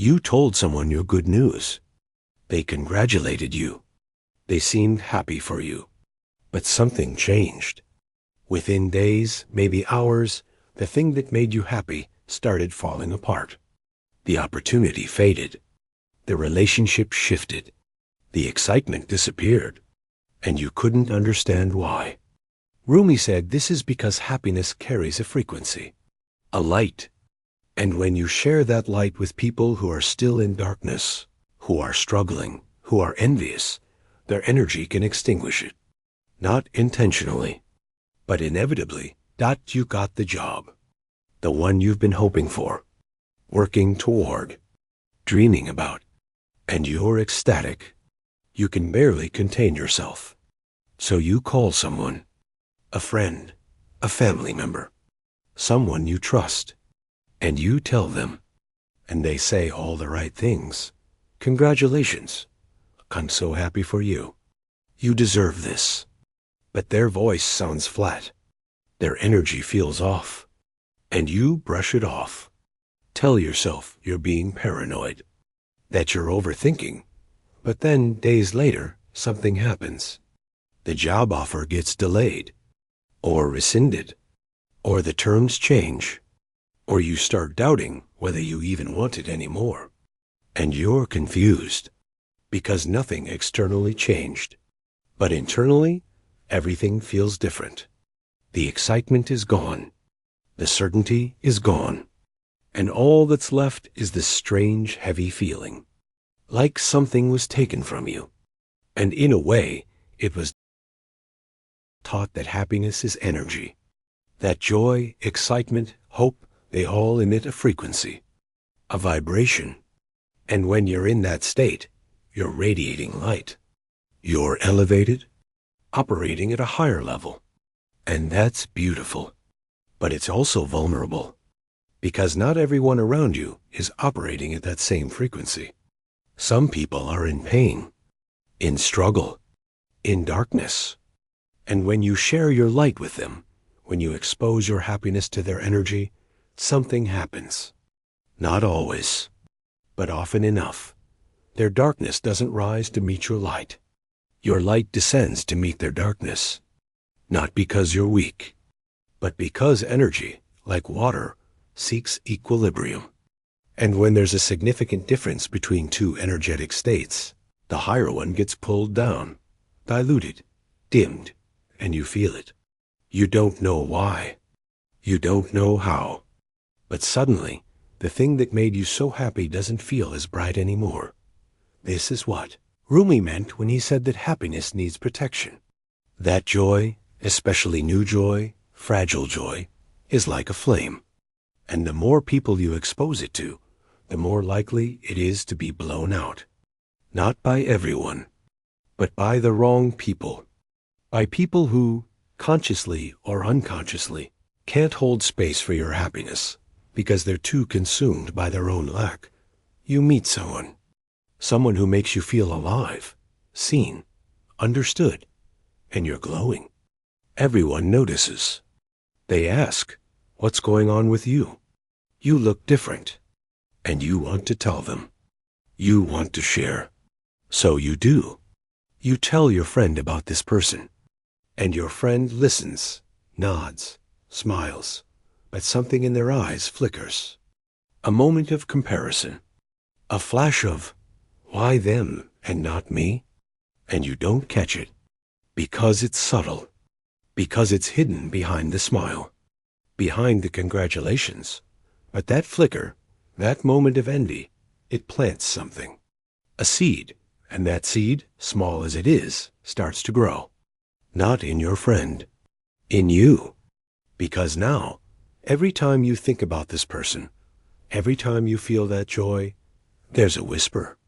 You told someone your good news. They congratulated you. They seemed happy for you. But something changed. Within days, maybe hours, the thing that made you happy started falling apart. The opportunity faded. The relationship shifted. The excitement disappeared. And you couldn't understand why. Rumi said this is because happiness carries a frequency, a light. And when you share that light with people who are still in darkness, who are struggling, who are envious, their energy can extinguish it. Not intentionally, but inevitably. You got the job. The one you've been hoping for, working toward, dreaming about. And you're ecstatic. You can barely contain yourself. So you call someone, a friend, a family member, someone you trust, and you tell them, and they say all the right things. Congratulations. I'm so happy for you. You deserve this. But their voice sounds flat. Their energy feels off. And you brush it off. Tell yourself you're being paranoid, that you're overthinking. But then, days later, something happens. The job offer gets delayed, or rescinded, or the terms change, or you start doubting whether you even want it anymore. And you're confused, because nothing externally changed. But internally, everything feels different. The excitement is gone. The certainty is gone. And all that's left is this strange, heavy feeling, like something was taken from you. And in a way, it was taught that happiness is energy, that joy, excitement, hope, they all emit a frequency, a vibration. And when you're in that state, you're radiating light. You're elevated, operating at a higher level. And that's beautiful. But it's also vulnerable, because not everyone around you is operating at that same frequency. Some people are in pain, in struggle, in darkness. And when you share your light with them, when you expose your happiness to their energy, something happens. Not always, but often enough. Their darkness doesn't rise to meet your light. Your light descends to meet their darkness. Not because you're weak, but because energy, like water, seeks equilibrium. And when there's a significant difference between two energetic states, the higher one gets pulled down, diluted, dimmed, and you feel it. You don't know why. You don't know how. But suddenly, the thing that made you so happy doesn't feel as bright anymore. This is what Rumi meant when he said that happiness needs protection. That joy, especially new joy, fragile joy, is like a flame. And the more people you expose it to, the more likely it is to be blown out. Not by everyone, but by the wrong people. By people who, consciously or unconsciously, can't hold space for your happiness because they're too consumed by their own lack. You meet someone who makes you feel alive, seen, understood, and you're glowing. Everyone notices. They ask, "What's going on with you? You look different." And you want to tell them. You want to share. So you do. You tell your friend about this person. And your friend listens, nods, smiles, but something in their eyes flickers. A moment of comparison. A flash of, why them and not me? And you don't catch it. Because it's subtle. Because it's hidden behind the smile. Behind the congratulations. But that flicker, that moment of envy, it plants something. A seed, and that seed, small as it is, starts to grow. Not in your friend, in you. Because now, every time you think about this person, every time you feel that joy, there's a whisper,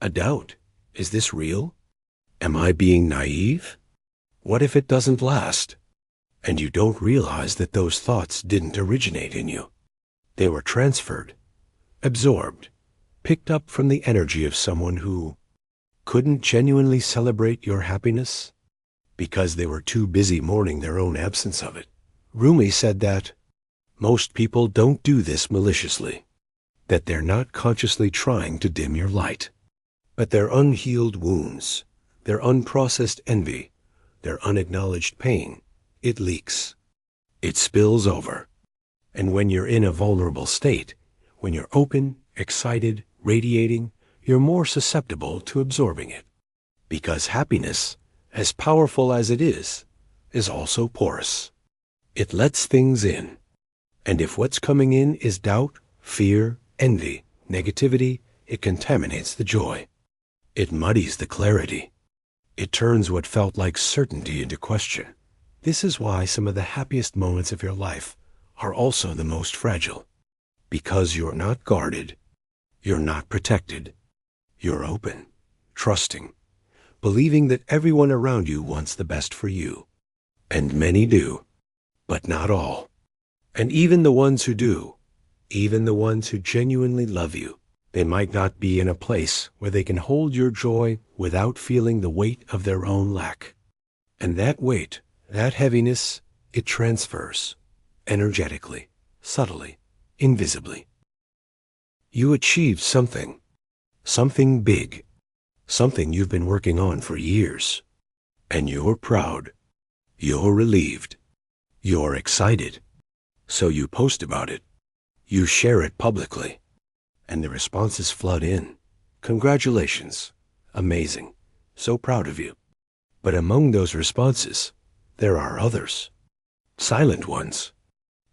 a doubt. Is this real? Am I being naive? What if it doesn't last? And you don't realize that those thoughts didn't originate in you. They were transferred, absorbed, picked up from the energy of someone who couldn't genuinely celebrate your happiness because they were too busy mourning their own absence of it. Rumi said that most people don't do this maliciously. that they're not consciously trying to dim your light, but their unhealed wounds, their unprocessed envy, their unacknowledged pain, it leaks. It spills over. And when you're in a vulnerable state, when you're open, excited, radiating, you're more susceptible to absorbing it. Because happiness, as powerful as it is also porous. It lets things in. And if what's coming in is doubt, fear, envy, negativity, it contaminates the joy. It muddies the clarity. It turns what felt like certainty into question. This is why some of the happiest moments of your life are also the most fragile. Because you're not guarded. You're not protected. You're open, trusting, believing that everyone around you wants the best for you. And many do, but not all. And even the ones who do, even the ones who genuinely love you, they might not be in a place where they can hold your joy without feeling the weight of their own lack. And that weight, that heaviness, it transfers, energetically, subtly, invisibly. You achieved something big, something you've been working on for years. And you're proud, you're relieved, you're excited. So you post about it, you share it publicly, and the responses flood in. Congratulations, amazing, so proud of you. But among those responses, there are others, silent ones.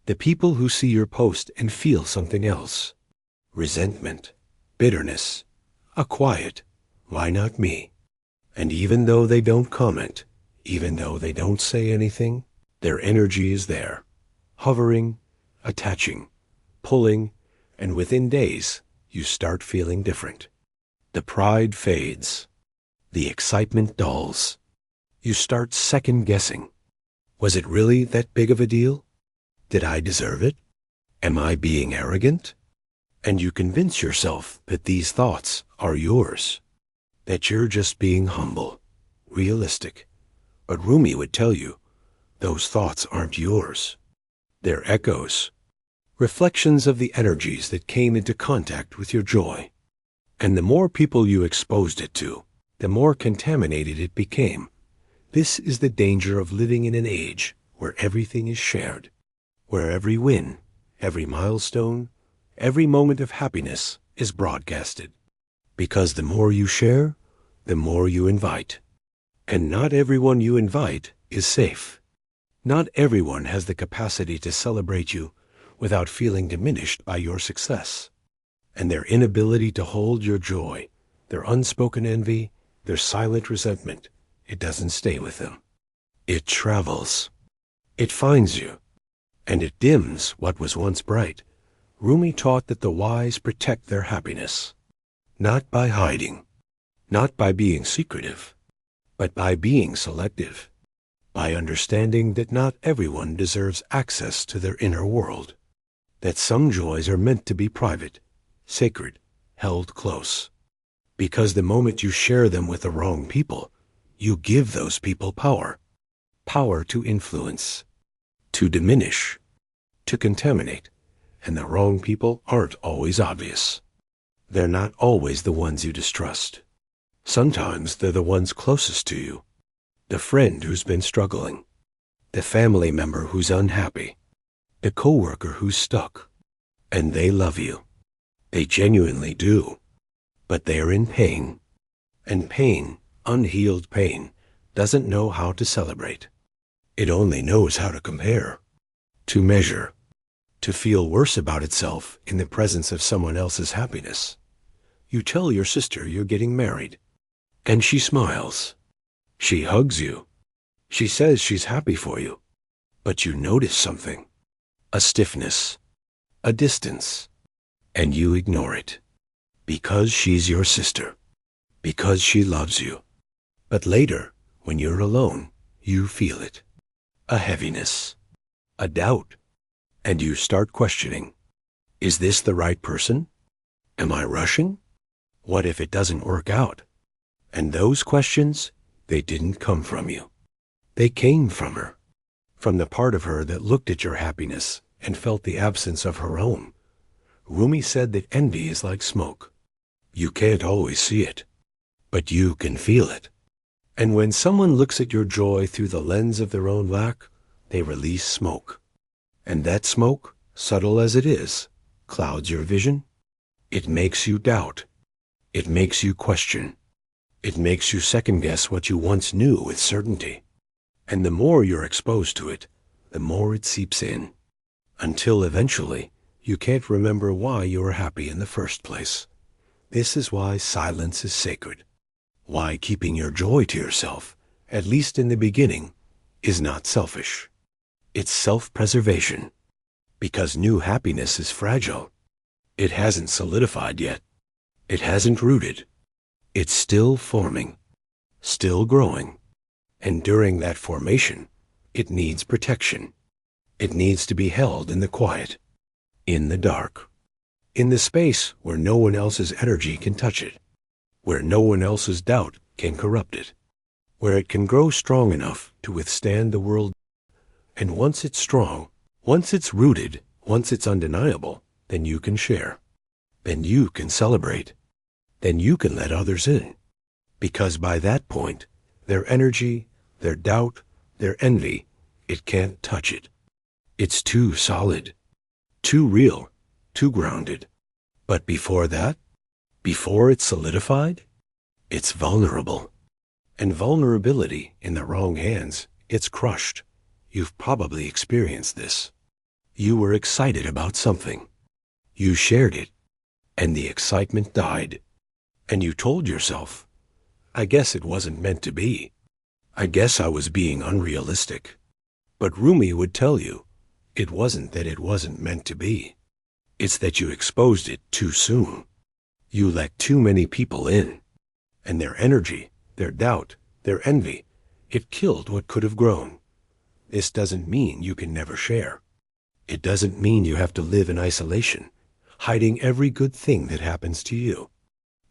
The people who see your post and feel something else. Resentment, bitterness, a quiet, why not me? And even though they don't comment, even though they don't say anything, their energy is there, hovering, attaching, pulling, and within days, you start feeling different. The pride fades. The excitement dulls. You start second-guessing. Was it really that big of a deal? Did I deserve it? Am I being arrogant? And you convince yourself that these thoughts are yours, that you're just being humble, realistic. But Rumi would tell you, those thoughts aren't yours. They're echoes, reflections of the energies that came into contact with your joy. And the more people you exposed it to, the more contaminated it became. This is the danger of living in an age where everything is shared, where every win, every milestone, every moment of happiness is broadcasted. Because the more you share, the more you invite. And not everyone you invite is safe. Not everyone has the capacity to celebrate you without feeling diminished by your success. And their inability to hold your joy, their unspoken envy, their silent resentment, it doesn't stay with them. It travels. It finds you. And it dims what was once bright. Rumi taught that the wise protect their happiness, not by hiding, not by being secretive, but by being selective, by understanding that not everyone deserves access to their inner world, that some joys are meant to be private, sacred, held close. Because the moment you share them with the wrong people, you give those people power, power to influence, to diminish, to contaminate. And the wrong people aren't always obvious. They're not always the ones you distrust. Sometimes they're the ones closest to you. The friend who's been struggling. The family member who's unhappy. The coworker who's stuck. And they love you. They genuinely do. But they're in pain. And pain, unhealed pain, doesn't know how to celebrate. It only knows how to compare, to measure, to feel worse about itself in the presence of someone else's happiness. You tell your sister you're getting married, and she smiles. She hugs you. She says she's happy for you. But you notice something, a stiffness, a distance, and you ignore it. Because she's your sister, because she loves you. But later, when you're alone, you feel it, a heaviness, a doubt. And you start questioning, is this the right person? Am I rushing? What if it doesn't work out? And those questions, they didn't come from you. They came from her, from the part of her that looked at your happiness and felt the absence of her own. Rumi said that envy is like smoke. You can't always see it, but you can feel it. And when someone looks at your joy through the lens of their own lack, they release smoke. And that smoke, subtle as it is, clouds your vision. It makes you doubt. It makes you question. It makes you second-guess what you once knew with certainty. And the more you're exposed to it, the more it seeps in, until eventually you can't remember why you were happy in the first place. This is why silence is sacred. Why keeping your joy to yourself, at least in the beginning, is not selfish. It's self-preservation. Because new happiness is fragile. It hasn't solidified yet. It hasn't rooted. It's still forming, still growing. And during that formation, it needs protection. It needs to be held in the quiet, in the dark, in the space where no one else's energy can touch it, where no one else's doubt can corrupt it, where it can grow strong enough to withstand the world. And once it's strong, once it's rooted, once it's undeniable, then you can share. Then you can celebrate. Then you can let others in. Because by that point, their energy, their doubt, their envy, it can't touch it. It's too solid, too real, too grounded. But before that, before it's solidified, it's vulnerable. And vulnerability in the wrong hands, it's crushed. You've probably experienced this. You were excited about something. You shared it, and the excitement died. And you told yourself, I guess it wasn't meant to be. I guess I was being unrealistic. But Rumi would tell you, it wasn't that it wasn't meant to be. It's that you exposed it too soon. You let too many people in. And their energy, their doubt, their envy, it killed what could have grown. This doesn't mean you can never share. It doesn't mean you have to live in isolation, hiding every good thing that happens to you.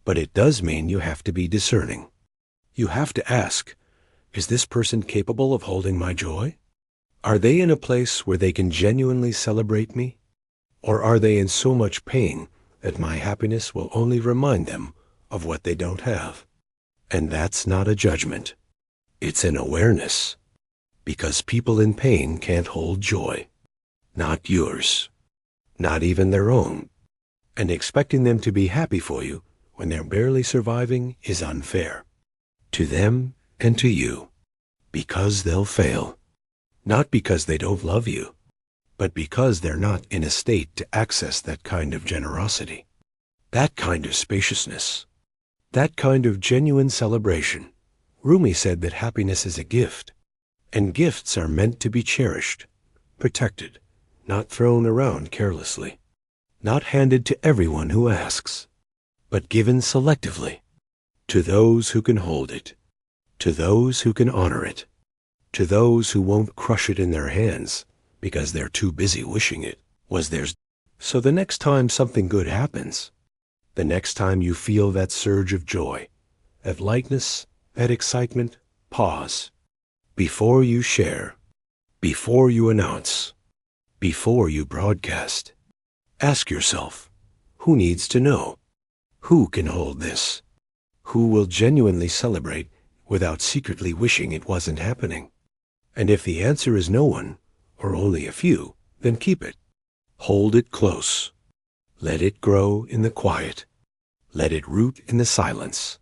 But it does mean you have to be discerning. You have to ask, is this person capable of holding my joy? Are they in a place where they can genuinely celebrate me? Or are they in so much pain that my happiness will only remind them of what they don't have? And that's not a judgment. It's an awareness. Because people in pain can't hold joy. Not yours. Not even their own. And expecting them to be happy for you when they're barely surviving is unfair. To them and to you. Because they'll fail. Not because they don't love you, but because they're not in a state to access that kind of generosity. That kind of spaciousness. That kind of genuine celebration. Rumi said that happiness is a gift. And gifts are meant to be cherished, protected, not thrown around carelessly, not handed to everyone who asks, but given selectively, to those who can hold it, to those who can honor it, to those who won't crush it in their hands because they're too busy wishing it was theirs. So the next time something good happens, the next time you feel that surge of joy, that lightness, that excitement, pause. Before you share, before you announce, before you broadcast, ask yourself, who needs to know? Who can hold this? Who will genuinely celebrate without secretly wishing it wasn't happening? And if the answer is no one, or only a few, then keep it. Hold it close. Let it grow in the quiet. Let it root in the silence.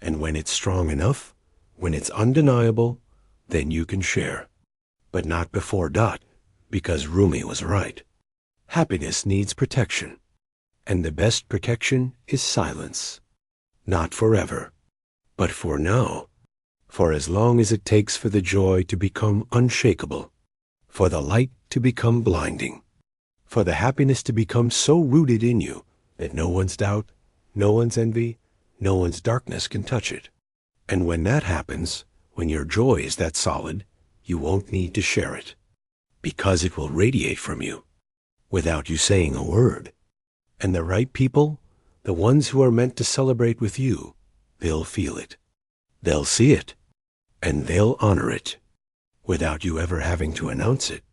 And when it's strong enough, when it's undeniable, then you can share. But not before dot, because Rumi was right. Happiness needs protection. And the best protection is silence. Not forever, but for now. For as long as it takes for the joy to become unshakable, for the light to become blinding, for the happiness to become so rooted in you that no one's doubt, no one's envy, no one's darkness can touch it. And when that happens, when your joy is that solid, you won't need to share it, because it will radiate from you, without you saying a word. And the right people, the ones who are meant to celebrate with you, they'll feel it. They'll see it, and they'll honor it, without you ever having to announce it.